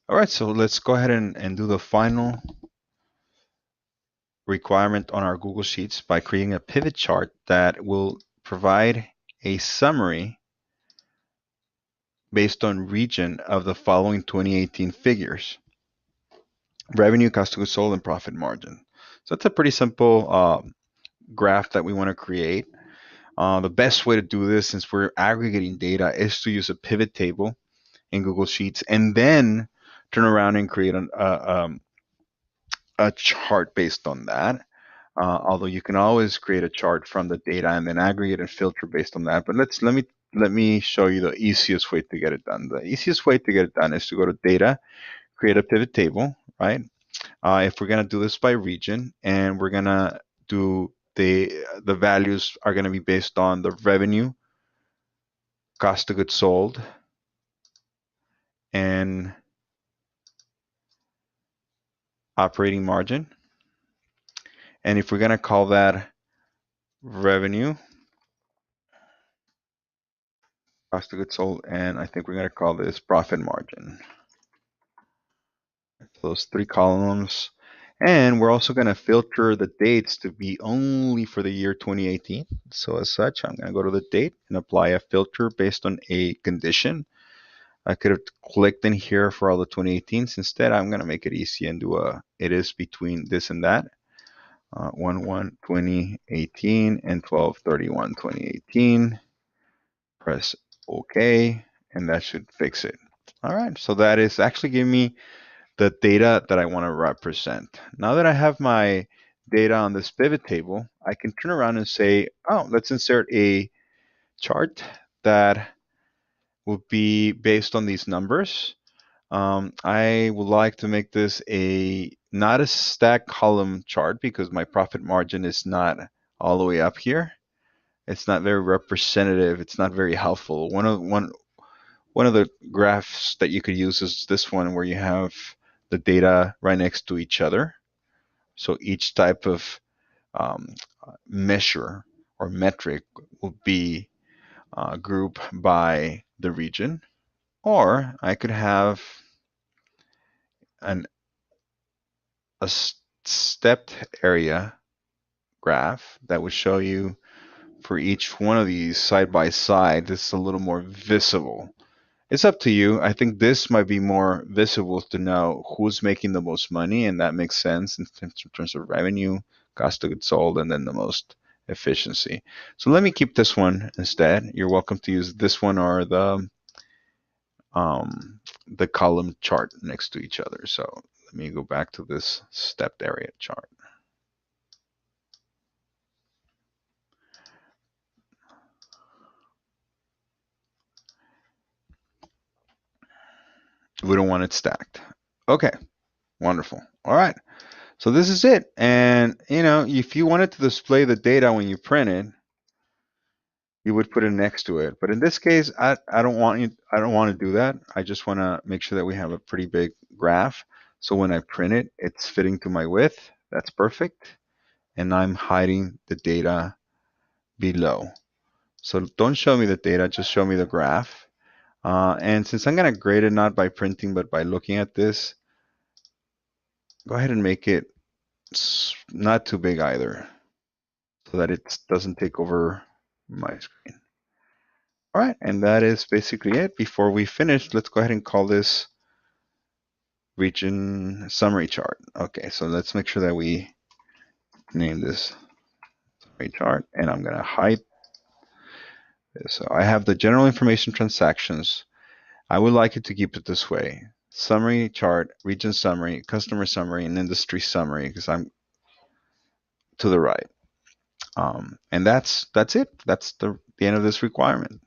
All right, so let's go ahead and do the final requirement on our Google Sheets by creating a pivot chart that will provide a summary based on region of the following 2018 figures: revenue, cost of goods sold, and profit margin. So that's a pretty simple graph that we want to create. The best way to do this, since we're aggregating data, is to use a pivot table in Google Sheets and then turn around and create a chart based on that. Although you can always create a chart from the data and then aggregate and filter based on that. But let me show you the easiest way to get it done. The easiest way to get it done is to go to Data, create a pivot table, right? If we're gonna do this by region, and we're gonna do the values are gonna be based on the revenue, cost of goods sold, and operating margin. And if we're gonna call that revenue, cost of goods sold, and I think we're gonna call this profit margin. Those three columns. And we're also going to filter the dates to be only for the year 2018. So as such, I'm going to go to the date and apply a filter based on a condition. I could have clicked in here for all the 2018s. Instead, I'm going to make it easy and do it is between this and that. 1/1/2018 and 12/31/2018. Press OK, and that should fix it. All right, so that is actually giving me the data that I want to represent. Now that I have my data on this pivot table, I can turn around and say, oh, let's insert a chart that will be based on these numbers. I would like to make this not a stack column chart because my profit margin is not all the way up here. It's not very representative. It's not very helpful. One of the graphs that you could use is this one where you have the data right next to each other. So each type of measure or metric will be grouped by the region. Or I could have a stepped area graph that would show you for each one of these side by side. This is a little more visible. It's up to you. I think this might be more visible to know who's making the most money, and that makes sense in terms of revenue, cost of goods sold, and then the most efficiency. So let me keep this one instead. You're welcome to use this one or the column chart next to each other. So let me go back to this stepped area chart. We don't want it stacked. Okay, wonderful. All right. So this is it. And if you wanted to display the data when you print it, you would put it next to it. But in this case, I don't want to do that. I just want to make sure that we have a pretty big graph. So when I print it, it's fitting to my width. That's perfect. And I'm hiding the data below. So don't show me the data, just show me the graph. And since I'm going to grade it not by printing, but by looking at this, go ahead and make it not too big either, so that it doesn't take over my screen. All right, and that is basically it. Before we finish, let's go ahead and call this region summary chart. Okay, so let's make sure that we name this summary chart, and I'm gonna hide this. So I have the general information transactions. I would like it to keep it this way: summary chart, region summary, customer summary, and industry summary, because I'm to the right. And that's it. That's the end of this requirement.